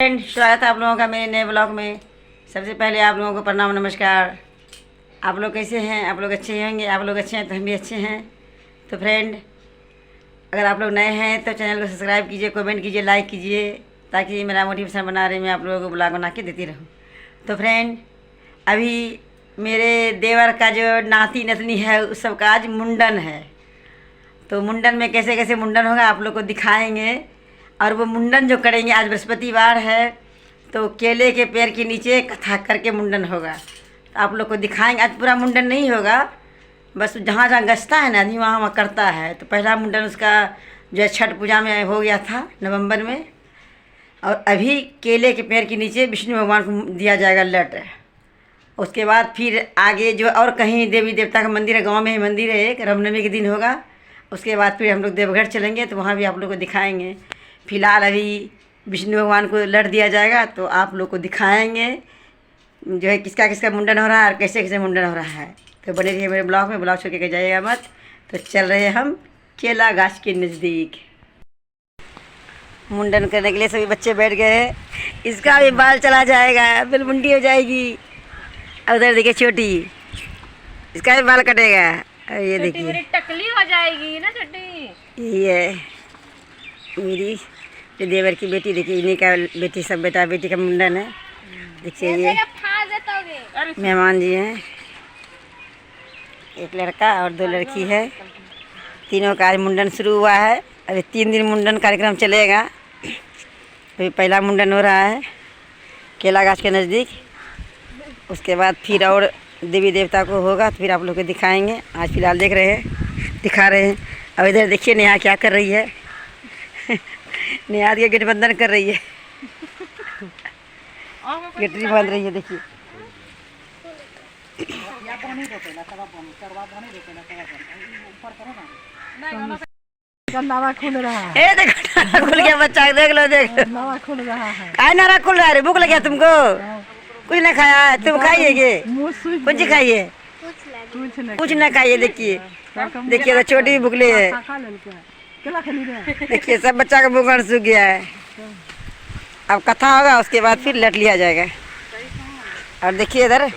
Friend, स्वागत है आप लोगों का मेरे नए ब्लॉग में। सबसे पहले आप लोगों को प्रणाम नमस्कार। आप लोग कैसे हैं? आप लोग अच्छे होंगे। आप लोग अच्छे हैं तो हम भी अच्छे हैं। तो फ्रेंड, अगर आप लोग नए हैं तो चैनल को सब्सक्राइब कीजिए, कमेंट कीजिए, लाइक कीजिए, ताकि मेरा मोटिवेशन बना रहे, मैं आप लोगों को ब्लॉग बना के देती रहूँ। तो फ्रेंड, अभी मेरे देवर का जो नाती नतनी है उस सब का आज मुंडन है। तो मुंडन में कैसे कैसे मुंडन होगा आप लोग को दिखाएंगे। और वो मुंडन जो करेंगे, आज बृहस्पतिवार है तो केले के पेड़ के नीचे कथा करके मुंडन होगा। तो आप लोग को दिखाएंगे। आज पूरा मुंडन नहीं होगा, बस जहाँ जहाँ गसता है ना आदमी वहाँ वहाँ करता है। तो पहला मुंडन उसका जो है छठ पूजा में हो गया था नवंबर में। और अभी केले के पेड़ के नीचे विष्णु भगवान को दिया जाएगा लट। उसके बाद फिर आगे जो और कहीं देवी देवता का मंदिर है, गाँव में ही मंदिर है एक, रामनवमी के दिन होगा। उसके बाद फिर हम लोग देवघर चलेंगे तो वहाँ भी आप लोग को दिखाएंगे। फ़िलहाल अभी विष्णु भगवान को लट दिया जाएगा तो आप लोग को दिखाएंगे जो है किसका किसका मुंडन हो रहा है और कैसे कैसे मुंडन हो रहा है। तो बने रहिए मेरे ब्लॉग में, ब्लॉग छोड़ के जाइएगा मत। तो चल रहे हम केला गाछ के नज़दीक। मुंडन करने के लिए सभी बच्चे बैठ गए हैं। इसका भी बाल चला जाएगा, बिल मुंडी हो जाएगी। और उधर देखिए छोटी, इसका भी बाल कटेगा। और ये देखिए टकली हो जाएगी ना छोटी। ये मेरी देवर की बेटी, देखिए इन्हीं का बेटी, सब बेटा बेटी का मुंडन है। देखिए ये मेहमान जी हैं, एक लड़का और 2 लड़की है। तीनों का आज मुंडन शुरू हुआ है। अभी 3 दिन मुंडन कार्यक्रम चलेगा। अभी पहला मुंडन हो रहा है केला गाछ के नज़दीक। उसके बाद फिर और देवी देवता को होगा तो फिर आप लोग को दिखाएंगे। आज फिलहाल देख रहे हैं, दिखा रहे हैं। अब इधर देखिए नेहा क्या कर रही है। नेहा के गठबंधन कर रही है, गठरी बांध रही है। देखिए नारा खुल रहा है। ए देखो नारा खुल गया बच्चा, देख लो देख लो। नारा खुल रहा है। काय नारा खुल रहा है? भूख लगा तुमको? कुछ ना खाया है? तुम खाइएगे कुछ? खाइए कुछ ना खाइए। देखिए देखिए तो छोटी भी भूखली है। देखिए सब बच्चा का भूखन सूख गया है। अब कथा होगा, उसके बाद फिर लट लिया जाएगा। और देखिए इधर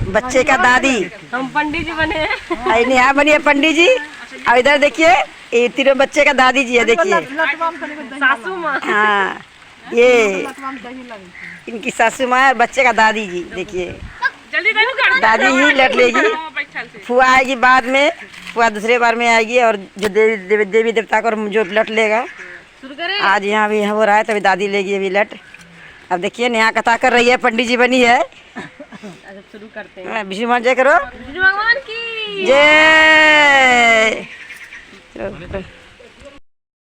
बच्चे का दादी, हम पंडित जी बने हैं। नेहा बनी है पंडित जी। और इधर देखिए ये तीनों बच्चे का दादी जी है। देखिए सासू माँ। हाँ, ये इनकी सासू माँ और बच्चे का दादी जी। देखिए दादी ही लट लेगी, फुआ आएगी बाद में, फुआ दूसरे बार में आएगी। और जो देवी देवता को जो लट लेगा आज यहाँ भी हो रहा है, तभी दादी लेगी अभी लट। अब देखिए नेहा कथा कर रही है, पंडित जी बनी है। शुरू करते हैं। विष्णु भगवान जय करो, विष्णु भगवान की जय।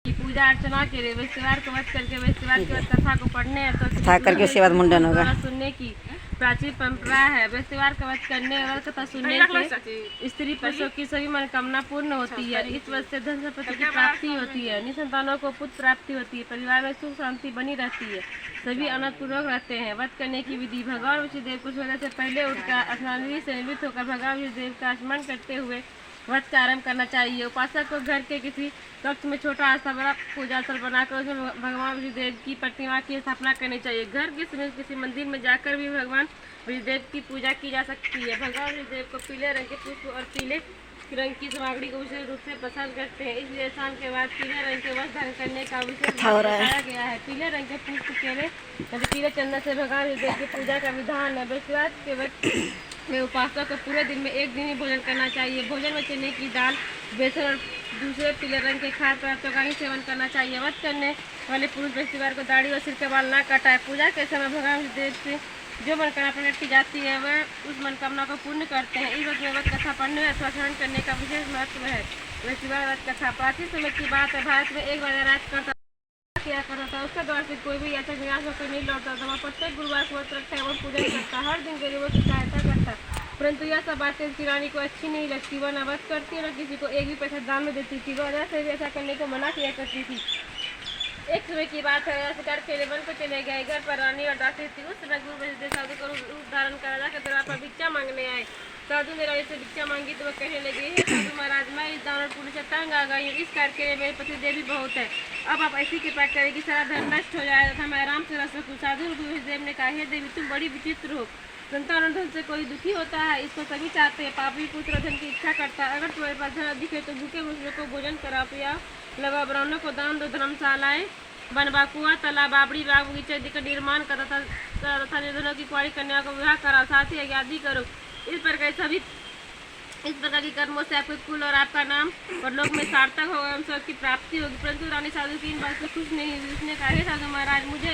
पूजा अर्चना के लिए बृहस्पतिवार को वध करके बृहस्पतिवार के बाद कथा को पढ़ने कथा करके उसके बाद मुंडन होगा। सुनने की प्राचीन परंपरा है। बृहस्पतिवार का वध करने और कथा सुनने से स्त्री पुरुषों की सभी मनोकामना पूर्ण होती है। इस वजह से धन संपत्ति की प्राप्ति होती है, निसंतानों को पुत्र प्राप्ति होती है, परिवार में सुख शांति बनी रहती है, सभी अनंतपूर्वक रहते हैं। वध करने की विधि: भगवान विष्णुदेव कुछ समय से पहले उठकर स्नान से निवृत्त होकर भगवान विष्णुदेव का स्मरण करते हुए वध का आरम्भ करना चाहिए। उपासक को घर के किसी कक्ष में छोटा आस्था बड़ा पूजा स्थल बनाकर उसमें भगवान विष्णुदेव की प्रतिमा की स्थापना करनी चाहिए। घर के समीप किसी मंदिर में जाकर भी भगवान विष्णुदेव की पूजा की जा सकती है। भगवान विष्णुदेव को पीले रंग के पुष्प और पीले रंग की सामग्री को विशेष रूप से पसंद करते हैं, इसलिए स्नान के बाद पीले रंग के वस्त्र धारण करने का विशेष बताया गया है। पीले रंग के पुष्प केले पीले चंदन से भगवान विष्णुदेव की पूजा का विधान है। बृहस्पतिवार के वक्त में उपासक को पूरे दिन में एक दिन ही भोजन करना चाहिए। भोजन में चने की दाल, बेसन और दूसरे पीले रंग के खाद्य पदार्थों का ही सेवन करना चाहिए। वध करने वाले पुरुष बृहस्पतिवार को दाढ़ी और सिर के बाल ना कटाए। पूजा के समय भगवान विष्णुदेव से जो मनोकामना प्रकट की जाती है वह उस मनोकामना को पूर्ण करते हैं। इस वक्त में वध कथा पढ़ने और स्मरण करने का विशेष महत्व है। बृहस्पतिवार वध कथा प्राचीन समय की बात है। भारत में एक राजा राज किया करता था, उसके द्वार से कोई भी ऐसा विनाश होकर नहीं लौटता था। वह प्रत्येक गुरुवार को व्रत रखता एवं पूजन करता, हर दिन गरीबों की सहायता करता। परंतु यह सब बातें उसकी रानी को अच्छी नहीं लगती। वह न वध करती न किसी को एक भी पैसा दान में देती थी। वह से भी ऐसा करने को मना किया करती थी। एक समय की बात है, शिकार के लिए वन को चले गए। घर पर रानी और दासी थी। उस समय गुरु बृहस्पति साधु को रूप धारण कर राजा के दरबार पर भिक्षा मांगने आए। साधु ने रानी से भिक्षा मांगी तो वह कहने लगे, हे साधु महाराज, मैं इस दानव पुण्य से तंग आ गई हूँ, इस करके मेरे पति देवी बहुत है। अब आप ऐसी कृपा करें कि सारा धन नष्ट हो जाए तथा मैं आराम से रह सकूँ। साधु देव ने कहा, हे देवी, तुम बड़ी विचित्र हो। संतान और धन से कोई दुखी होता है, इसको सभी चाहते हैं। पापी पुत्र धन की इच्छा करता है। अगर तुम्हारे पास धन अधिक है तो भूखे मुझे को भोजन करा, पिया, लगा, ब्राह्मणों को दान दो, धर्मशालाएं बनवा, कुआं, तालाब, बाबड़ी, बाग बगीचे आदि का निर्माण करा तथा निर्धनों की कुंवारी कन्या को विवाह करा, साथ ही आदि करो। इस प्रकार की कर्मों से आपके कुल और आपका नाम और लोक में सार्थक होगा एवं स्वर्ग की प्राप्ति होगी। परंतु रानी साधु की इन बात से खुश नहीं हुई। उसने कहा, हे साधु महाराज, मुझे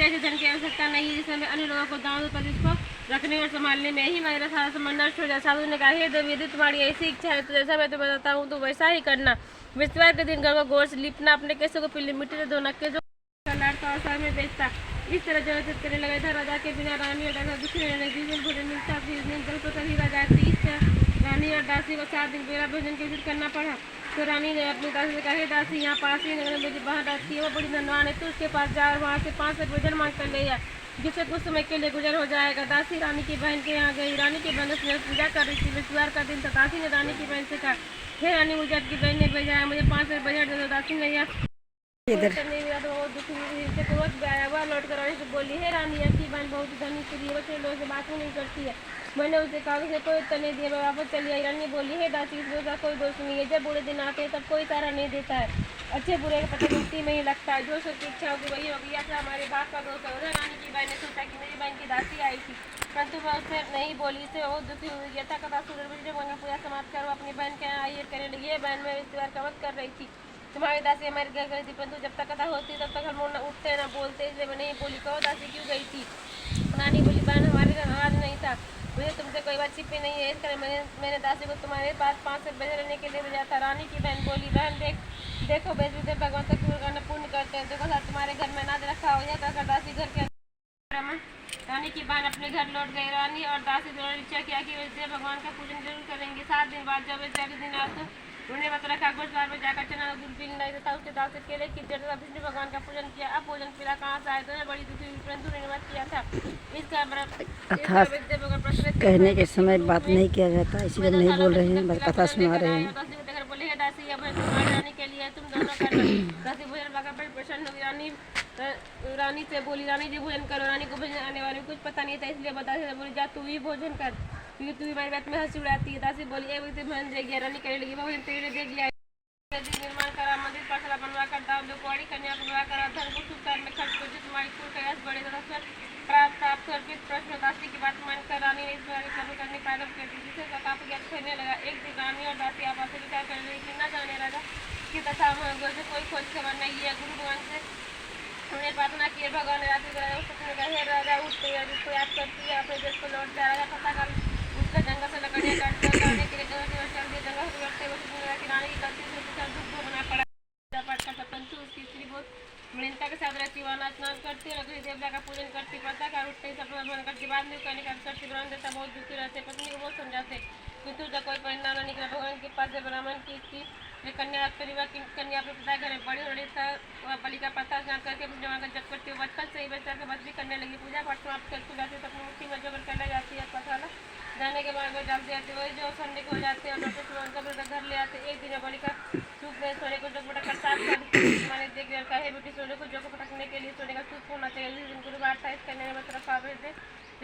ऐसे धन की आवश्यकता नहीं है जिससे मैं अन्य लोगों को दान दूं, पर इसको रखने और संभालने में ही मेरा सारा सम्मान नष्ट हो जाए। साधु ने कहा, हे देवी, यदि तुम्हारी ऐसी इच्छा है तो जैसा मैं तुम्हें बताता हूँ तो वैसा ही करना। बृहस्पतिवार के दिन घर को गोड़ से लिपना, अपने केसों को पीली मिट्टी से धोना, के जो लाड़ता और शहर में बेचता। इस तरह जो करने लगा था। राजा के बिना रानी और दासी दुखी रहने लगी। भोजन मिलता जल पर ही राजा थी। इस रानी और दासी को 7 दिन बेला भोजन के करना पड़ा। तो रानी ने अपनी दासी से कहा, हे दासी, यहाँ पास ही नगर में मेरी बहन रहती है, वो बड़ी धनवान है, तो उसके पास जा और वहाँ से 5 से भोजन मांग कर ले आ, जिससे कुछ समय के लिए गुजर हो जाएगा। दासी रानी की बहन के यहाँ गई। रानी की बहन उसने पूजा कर रही थी। बृहस्पतिवार का दिन था। दासी ने रानी की बहन से कहा, हे रानी, मुझे आपकी बहन ने भेजा है, मुझे 5 से बजट दे दो। दासी ने यह नहीं मिला तो वो दुखी से क्रोध गया। वह लौट कर रानी से बोली, हे रानी, आपकी बहन बहुत धनी स्त्री है, बच्चे लोगों से बात नहीं करती है। मैंने उसे कहा, उसे कोई उत्तर नहीं दिया, मैं वापस चली आई। रानी बोली, हे दासी, इस का कोई दोष नहीं है। जब बुरे दिन आते हैं तब कोई तारा नहीं देता है, अच्छे बुरे का पता मिट्टी में ही लगता है। जो सबकी इच्छा होगी वही होगी। ऐसा हमारे बाप का दोष है। उधर रानी की बहन ने सोचा कि मेरी बहन की दासी आई थी, परंतु वह उससे नहीं बोली। इससे बहुत दुखी हुई। यथा कथा सूर्य पूजा समाप्त कर अपनी बहन के यहाँ आई कहने लगी, बहन में रिश्तेदार का वध कर रही थी, तुम्हारी दासी हमारे घर गई थी, परंतु जब तक कथा होती तब तक हम लोग न उठते न बोलते, इसलिए मैं नहीं बोली। कहो दासी क्यों गई थी? रानी बोली, बहन हमारे घर आज नहीं था, मुझे तुमसे कोई बात छिपी नहीं है, इस कारण मैंने दासी को तुम्हारे पास 5 से बजे रहने के लिए भेजा था। रानी की बहन बोली, बहन देखो बेच भगवान तक पूर्ण करते हैं, देखो साथ तुम्हारे घर में अनाज रखा हो। यह कहकर दासी घर के रानी की बहन अपने घर लौट गई। रानी और दासी दोनों निश्चय किया कि वे भगवान का पूजन जरूर करेंगे। 7 दिन बाद जब वे दिन आए तो उन्होंने पता रखा घोषवार में जाकर चना दूध नहीं तथा उसके दाल से केले की जड़ तथा विष्णु भगवान का पूजन किया। अब भोजन पीला कहाँ से आए? दोनों बड़ी दुखी हुई, परंतु उन्होंने मत किया था। अर्थात कहने के समय बात नहीं किया जाता, इसलिए नहीं बोल रहे हैं, बस कथा सुना रहे हैं। बोले, हे दासी, अब रानी के लिए तुम दोनों करना। दासी भोजन पाकर बड़ी प्रसन्न हुई। रानी से बोली, रानी जी भोजन करो। रानी को भोजन आने वाले कुछ पता नहीं था, इसलिए दासी से बोली, जा तू भी भोजन कर, क्योंकि तू हमारी बात में हंसी उड़ाती है। दासी बोली, एक व्यक्ति भोजन दे गया। रानी कहने लगी, भोजन तेरे दे दिया, निर्माण करा, मंदिर पाठशाला बनवा कर दान दो, कुंवारी कन्या को विवाह करा, धन को शुभ कार्य में खर्च करो, जो तुम्हारी कुल का यश बढ़े तथा स्वर्ग प्राप्त कर। प्रश्न दासी की बात मानकर रानी ने इस प्रकार कर्म करने प्रारंभ कर दी, जिससे काफी ज्ञान कहने लगा। एक दिन रानी और दासी आपस में विचार करने लगी कि न जाने राजा की तथा से कोई खोज खबर नहीं है। गुरु भगवान से उन्हें प्रार्थना की, भगवान ने रात्रि को हे राजा उठ, जिसको याद करती है अपने देश को लौट जाए। राजा पता कर उसका जंगल से लकड़ियाँ काटकर लाने के लिए जंगल से लौटते हुए रानी की गलती से दुख भोगना पड़ा। परंतु उसकी स्त्री बहुत मलिनता के साथ रहती, वह स्नान करती और अग्नि देवता का पूजन करती, पता कर उठते ही सब करती, बाद में कहने का अवसर से ब्राह्मण देवता बहुत दुखी रहते, पत्नी को बहुत समझाते, किंतु जब कोई परिणाम न निकला। भगवान के पास जब ब्राह्मण की कन्या कन्या अपने पिता घर में बड़ी हो रही था, वह बलि का पता स्नान करके भगवान का जप करती, बचपन से ही बच्चा के बच भी करने लगी। पूजा पाठ समाप्त कर स्कूल जाती, अपनी मुट्ठी में जोकर कर ले जाती है। पथाला जाने के बाद में डालते जाते, वही जो संडे को हो जाते और डॉक्टर सुबह घर ले आते। एक दिन बलि का सूप में सोने को जोक पटक कर साफ कर देख रखा है, बेटी सोने को जोक पटकने के लिए सोने का सूप होना चाहिए। जिस दिन गुरुवार था, इस कन्या ने तरफ आवे थे,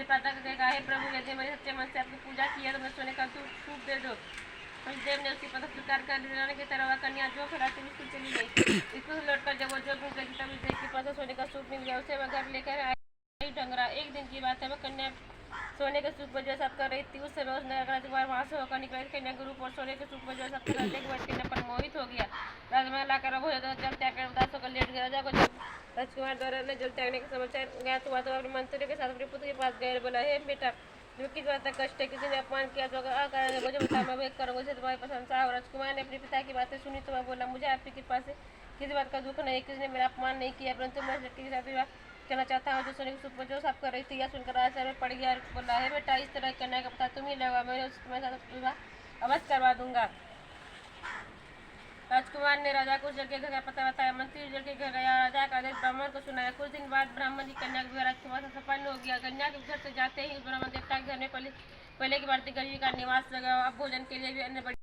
पता देखा है, प्रभु यदि मेरे सच्चे मन से आपकी पूजा की है तो मैं सोने का सूप दे दो। देव ने उसकी पता स्वीकार कर लेने की तरह कन्या जो खिलाती बिल्कुल चली गई। इसको लौटकर जब वो जो गई तब देख के पास सोने का सूप मिल गया, उसे वह घर लेकर आई डंगरा। एक दिन की बात है, वह कन्या सोने के सूप पर जो सब कर रही थी, उससे रोज नगर वहाँ से होकर निकली। कन्या गुरु पर सोने के सूप पर जो सब कर देख कन्या पर मोहित हो गया। राजमहल लाकर अब जल त्याग कर उदास होकर लेट गया। राजा को जब राजकुमार द्वारा ने जल त्यागने का समाचार ज्ञात हुआ तो अपने मंत्री के साथ अपने पुत्र के पास गए, बोला, हे बेटा, जो किस बात का कष्ट है, किसी ने अपमान किया तो अगर मुझे बता, मैं वेद करूँगा, उसे तुम्हारी प्रशंसा हो। राजकुमार ने अपने पिता की बातें सुनी तो वह बोला, मुझे आपकी कृपा से किसी बात का दुख नहीं, किसी ने मेरा अपमान नहीं किया, परंतु मैं लड़की के साथ विवाह करना चाहता हूँ जो सोने के सूप पर जो सब कर रही थी। यह सुनकर राजा में पड़ गया और बोला, है बेटा, इस तरह करने का पता तुम ही लगा, मैं तुम्हारे साथ विवाह अवश्य करवा दूंगा। राजकुमार ने राजा को जल के घर का पता बताया। मंत्री जल के घर गया, राजा का आदेश ब्राह्मण को सुनाया। कुछ दिन बाद ब्राह्मण की कन्या का विवाह राजकुमार से संपन्न हो गया। कन्या के घर से जाते ही ब्राह्मण देवता के घर में पहले की बात गरीबी का निवास लगा। अब भोजन के लिए भी अन्य बड़ी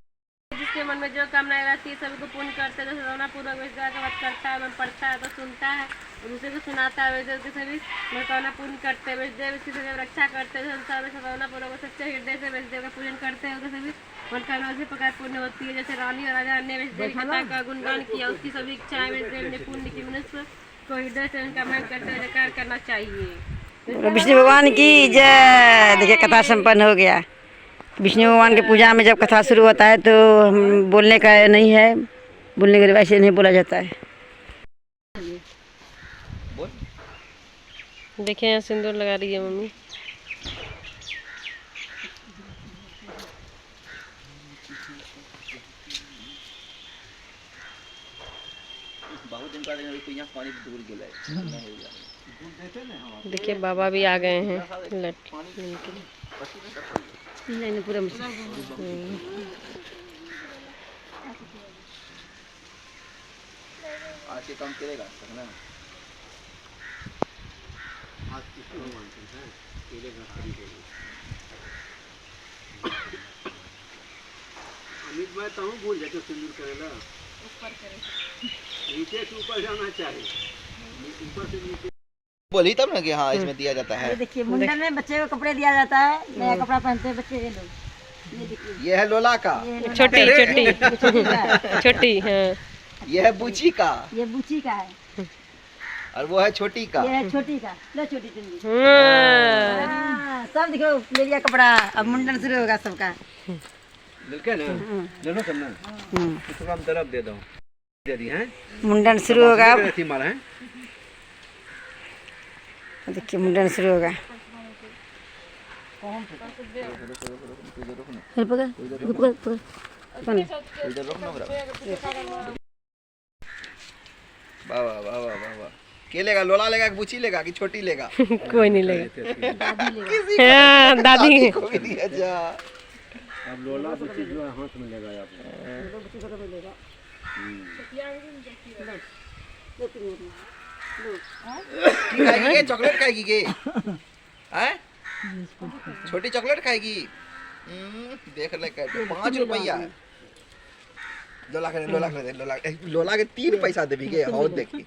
जिसके मन में जो कामनाएं रहती है सभी को पूर्ण करते हैं। सदाना पूर्वक वेद का वध करता है, पढ़ता है तो सुनता है और दूसरे को सुनाता है। वेद के सभी मनोकामना पूर्ण करते हैं। वेददेव इसकी सदैव रक्षा करते हैं। संसार में सदाना पूर्वक सच्चे हृदय से वेददेव का पूजन करते हैं। सभी मनोकामना उसी प्रकार पूर्ण होती है जैसे रानी और राजा ने वेददेव की कथा का गुणगान किया। उसकी सभी इच्छाएं वेददेव ने पूर्ण की। मनुष्य को हृदय से उनका मन करते हुए जयकार करना चाहिए। विष्णु भगवान की जय। देखिए कथा संपन्न हो गया। विष्णु भगवान की पूजा में जब कथा शुरू होता है तो हम बोलने का नहीं है, बोलने के वैसे नहीं बोला जाता है। देखिए यहाँ सिंदूर लगा रही है मम्मी। देखिए बाबा भी आ गए हैं लट नहीं पूरा आज के काम करेगा ना। आज किसको मानते हैं केले का खरीदेंगे। अमित मैं तो हूँ भूल जाते सिंदूर करेला ऊपर करे नीचे से ऊपर जाना चाहिए। ऊपर से नीचे बोली तब ना कि हाँ इसमें दिया जाता है। देखिए मुंडन में बच्चे को कपड़े दिया जाता है, नया कपड़ा पहनते हैं बच्चे ये लोग। ये देखिए ये है लोला का, छोटी छोटी छोटी हाँ। ये है बूची का, ये बूची का है और वो है छोटी का। ये है छोटी का। लो छोटी चुन्नी। हाँ। सब देखो ले लिया कपड़ा। अब मुंडन शुरू होगा सबका। मिलके ना दोनों करना थोड़ा हम तरफ दे दो दे दी हैं। मुंडन शुरू होगा। मारा है देखिए मुंडन शुरू होगा। वाह वाह वाह वाह वाह। के लेगा, लोला लेगा कि बूची लेगा कि छोटी लेगा? कोई नहीं लेगा। हाँ, दादी को भी दिया जा। अब लोला बूची जो है हाथ में लेगा आप। खाएगी चॉकलेट खाएगी के? हैं? छोटी चॉकलेट खाएगी? देख ले 5 रुपया है। लोला के 3 पैसा देवी के हो देखी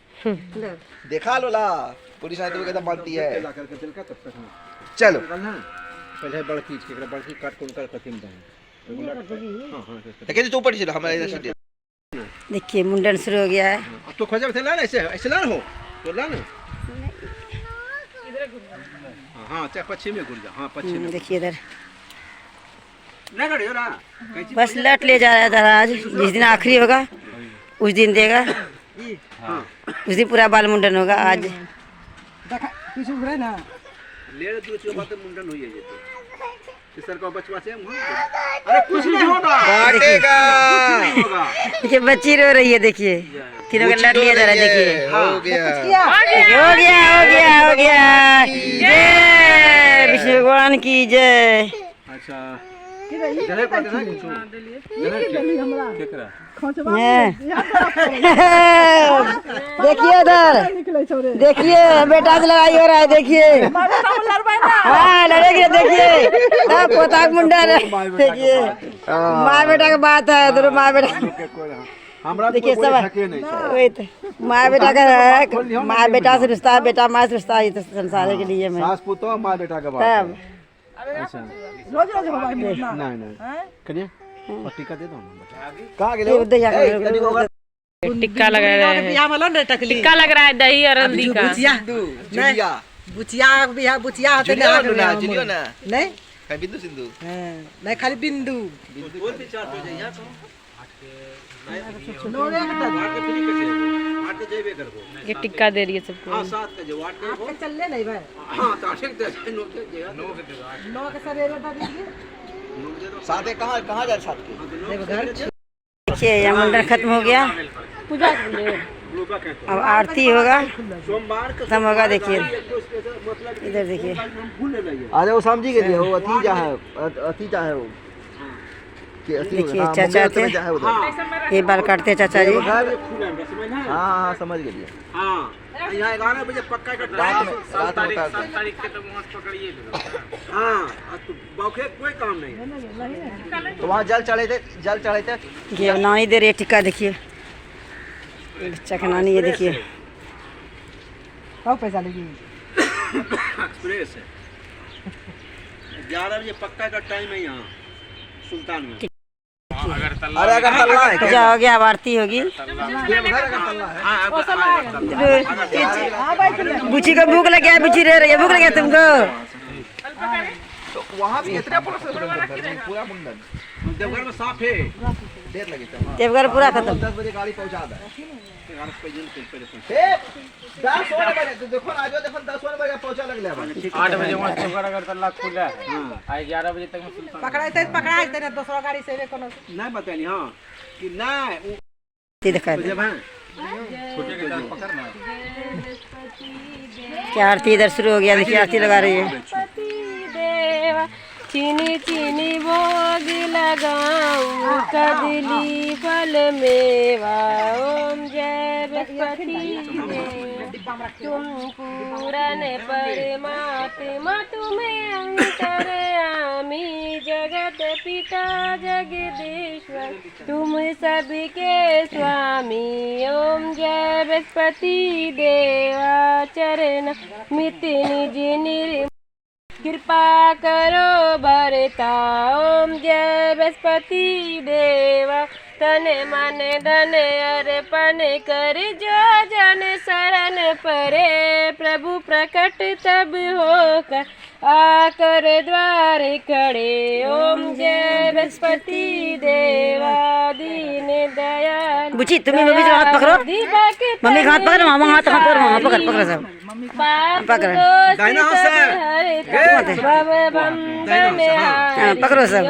देखा लोला पूरी साथ में कहता मानती है। चलो पहले बड़की के बड़की काट को उनका कथी में हां हां देखिए तो ऊपर चलो हमारे इधर से। देखिए मुंडन शुरू हो गया है। अब तो खोजा थे ला ऐसे ऐसे ला हो तो ला ना इधर घूम। हां चाहे पश्चिम में घुर जा। हां पश्चिम में देखिए इधर ना करियो ना बस लट ले जा रहा है दराज। जिस दिन आखिरी होगा उस दिन देगा। उस दिन पूरा बाल मुंडन होगा। आज ले दो जो बात मुंडन हुई है ये तो सर को बचवा से अरे कुछ नहीं होगा काटेगा। देखिए बच्ची रो रही है। देखिए तीनों का लट लिया जा रहा है। देखिए हो गया हो गया हो गया हो गया। जय विष्णु भगवान की जय। अच्छा चले पाते ना कुछ केकरा देखिए उधर देखिए बेटा से लड़ाई हो रहा है। देखिए हाँ लड़ेगी। देखिए पोता मुंडा देखिए माँ बेटा का बात है। दोनों माँ बेटा हमरा देखिए सब वही तो माँ बेटा का है। माँ बेटा से रिश्ता है, बेटा माँ से रिश्ता है। तो संसार के लिए मैं सास पुतो माँ बेटा का बात तब अच्छा नहीं नहीं करिए और टीका दे दो कहां गेले? टिक्का लग रहा है। टिक्का लग रहा है दही और हल्दी का। जुलिया बुचिया बिहा बुचिया होते जुलिया ना जुलिया ना नहीं कहीं बिंदु सिंधु नहीं खाली बिंदु बोल भी चार हो जाए यहां तो ये टिक्का दे रही है सबको। हां साथ का जो वाट के चलले नहीं भाई हां तो ठीक दे नो के नौ के सवेरे बता दीजिए साथे कहां जा साथ के? देखिए ये मुंडन खत्म हो गया। पूजा के लिए अब आरती होगा सोमवार को खत्म होगा। देखिए इधर देखिए अरे वो समझी के लिए वो अतीजा है वो देखिए चाचा थे, ये बाल काटते हैं चाचा जी। हाँ समझ गए। हाँ यहाँ 11 बजे पक्का का रात में तारीख के तो वहाँ पकड़िए। हाँ तो बौखे कोई काम नहीं। तो वहाँ जल चढ़े थे। ये नानी दे रही टिक्का, देखिए ये बच्चा का नानी, ये देखिए बहुत पैसा लेगी। एक्सप्रेस है 11 बजे पक्का का टाइम है यहाँ सुल्तान में। अरे अगर तल्ला है पूजा हो गया, अब आरती होगी। बुची को भूख लग गया, बुची रह रही है, भूख लग गया तुमको? तो वहाँ भी इतना पूरा मुंडन देवघर में साफ है। देर लगी था। देवघर पूरा खत्म। 10 बजे गाड़ी पहुँचा दे। 10 बजे तो देखो ना, जो देखो 10 बजे पहुँचा लगले। 8 बजे वहाँ से देवघर अगर तल्ला खुला है 11 बजे तक में सुल्तान पकड़ाई ना दूसरा गाड़ी से कोनो नहीं बतानी। हाँ कि नहीं दिखा दे। जब है छोटे के साथ पकड़ना। क्या आरती इधर शुरू हो गया, देखिए आरती लगा रही है। देवा चीनी चीनी भोग लगाऊं, कदली फल मेवा। ओम जय बृहस्पति देवा, तुम पूरन परमात्मा, तुम्हें अंतर्यामी, जगत पिता जगदीश्वर, तुम सबके स्वामी। ओम जय बृहस्पति देवा, चरण मित निज निर्मल, कृपा करो भरता। ओम जय बृहस्पति देवा, तन मन धन अर्पण कर, जो जन शरण परे, प्रभु प्रकट तब होकर आकर द्वार खड़े। ओम जय बृहस्पति देवा, दीन दयाल। बुची तुम्हें मम्मी से हाथ पकड़ो, मम्मी का हाथ पकड़, मामा हाथ पकड़ सब पकड़, पकड़ो सब।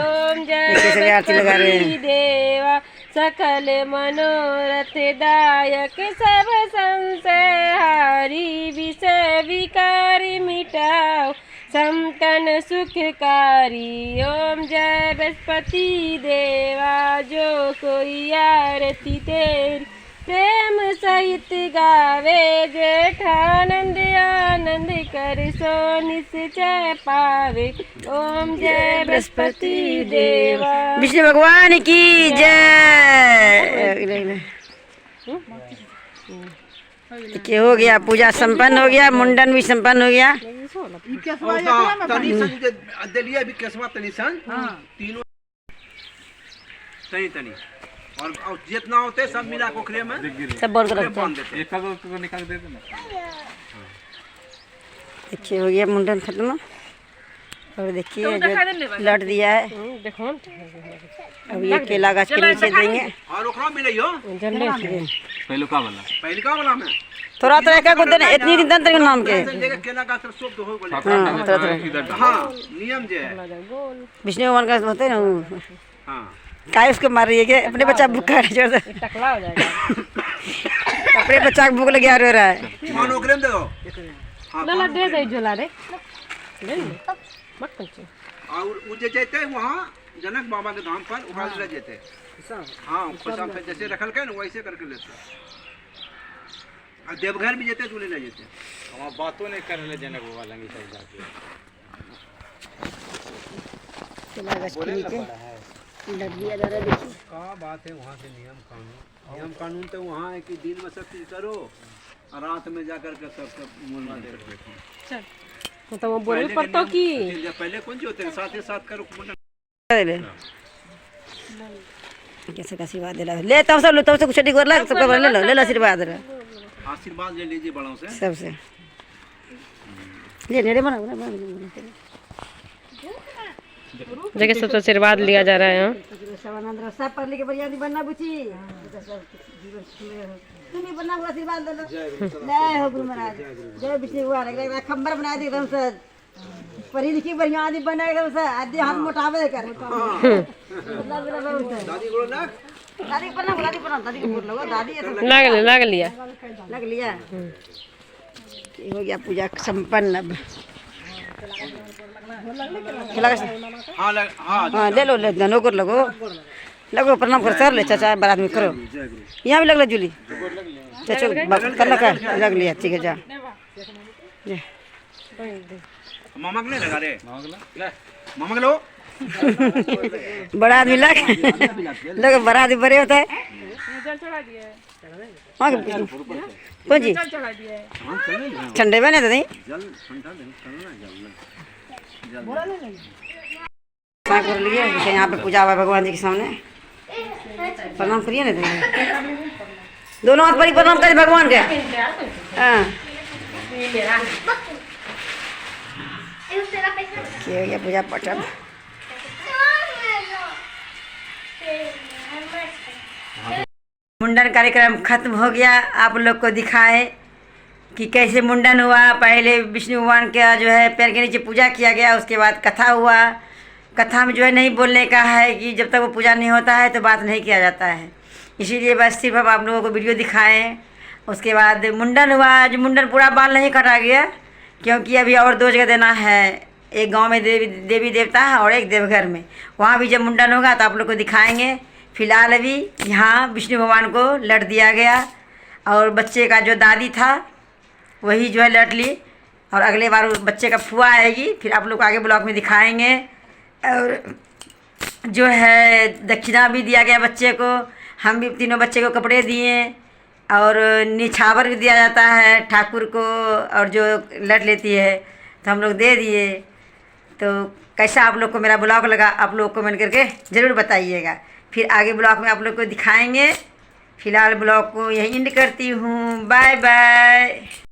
देखिए आरती लगा रहे हैं। देवा सकल मनोरथ दायक, सब संशय हारी, विषय विकारी मिटाओ, संतन सुखकारी। ओम जय बृहस्पति देवा, जो कोई आरती तेरी प्रेम सहित गावे, जेठानंद आनंद कर सो निश्चय पावे। ओम जय बृहस्पति देवा। विष्णु भगवान की जय। देखिए हो गया, पूजा संपन्न हो गया, मुंडन भी संपन्न हो गया। तनी सन दिलिया भी केसवा तनी सन तीनों तनी और जितना होते सब मिला कोखरे में सब बोल कर बांध देते। एक का निकाल दे देना। देखिए हो गया मुंडन खत्म। और देखिए जो लौट दिया है, देखो अब ये केला गाछ के नीचे देंगे। और ओकरा मिलइयो पहले का वाला में थोड़ा तरह का कुछ इतनी दिन तक नाम के लेके केला का सब सब हो बोले। हाँ थोड़ा थोड़ा। हाँ नियम जे है। विष्णु भगवान का होते हैं ना, हाँ काय उसको मार रही है कि अपने बच्चा भूखा है, जोर से टकला हो जाएगा। अपने बच्चा को भूख लगी आ रहा है। मान ओकरे में दे दो। हाँ लाला दे दे झोला रे, ले ले मत पूछो। और वो जे जेते वहाँ जनक बाबा के धाम पर उठा ले जेते। हाँ पैसा जैसे रखल के ना वैसे करके लेते। और देवघर भी जेते तो ले जेते। हम बातों नहीं कर रहे जनक बाबा लंगी चल जाती है। केला गाछ के नीचे लग दिया जा रहा है। देखिए क्या बात है वहाँ से नियम कानून तो वहाँ है कि दिन में सब चीज करो और रात में जाकर के सब मुलवा दे बैठो। चल तो वो बोले पड़तो की पहले कौन जो होते हैं साथ ही साथ करो। ले कैसे का आशीर्वाद दे ले, तब सब लो, तब से कुछ ठीक कर सबको ले लो आशीर्वाद आशीर्वाद ले लीजिए बड़ों से सबसे। ले नेड़े बना जगह सबसे आशीर्वाद लिया जा रहा है। सब पढ़ लिखे बढ़िया बनना बुची, तुम भी बनना आशीर्वाद ले लो। जय हो गुरु महाराज, जय विष्णु भगवान। खंबर बना दी एकदम से, पढ़ी लिखी बढ़िया आदमी बना एकदम से, आदि हाथ मोटावे कर। दादी बोलो ना, दादी को बोल लो, दादी लग लिया लग लिया। हो गया पूजा संपन्न। अब लगा हाँ हाँ हाँ ले लो ले धनो कर लगो लगो प्रणाम कर सर ले चाचा बारात में करो यहाँ भी लग लो जूली चाचो करना का लग लिया ठीक है जा मामा के नहीं लगा रे मामा के लो बड़ा आदमी लग लग बड़ा आदमी बड़े होता है जल चढ़ा दिया है, वहाँ कौन जी जल चढ़ा दिया है। ठंडे में नहीं तो नहीं क्या कर लिए जैसे यहाँ पे पूजा हुआ भगवान जी के सामने प्रणाम करिए ना तुम दोनों हाथ पर ही प्रणाम करिए भगवान के हाँ क्या हो गया पूजा पाठ अब मुंडन कार्यक्रम खत्म हो गया। आप लोग को दिखाए कि कैसे मुंडन हुआ। पहले विष्णु भगवान का जो है पैर के नीचे पूजा किया गया, उसके बाद कथा हुआ। कथा में जो है नहीं बोलने का है कि जब तक वो पूजा नहीं होता है तो बात नहीं किया जाता है, इसीलिए बस सिर्फ आप लोगों को वीडियो दिखाएं। उसके बाद मुंडन हुआ। जो मुंडन पूरा बाल नहीं कटा गया क्योंकि अभी और 2 जगह देना है, एक गांव में देवी देवता है और एक देवघर में। वहाँ भी जब मुंडन होगा तो आप लोग को दिखाएंगे। फिलहाल अभी यहाँ विष्णु भगवान को लट दिया गया और बच्चे का जो दादी था वही जो है लट ली, और अगले बार बच्चे का फुआ आएगी, फिर आप लोग को आगे ब्लॉग में दिखाएंगे। और जो है दक्षिणा भी दिया गया बच्चे को। हम भी तीनों बच्चे को कपड़े दिए और निछावर भी दिया जाता है ठाकुर को, और जो लट लेती है तो हम लोग दे दिए। तो कैसा आप लोग को मेरा ब्लॉग लगा आप लोग कमेंट करके ज़रूर बताइएगा। फिर आगे ब्लॉग में आप लोग को दिखाएंगे। फिलहाल ब्लॉग को यहीं एंड करती हूँ। Bye bye.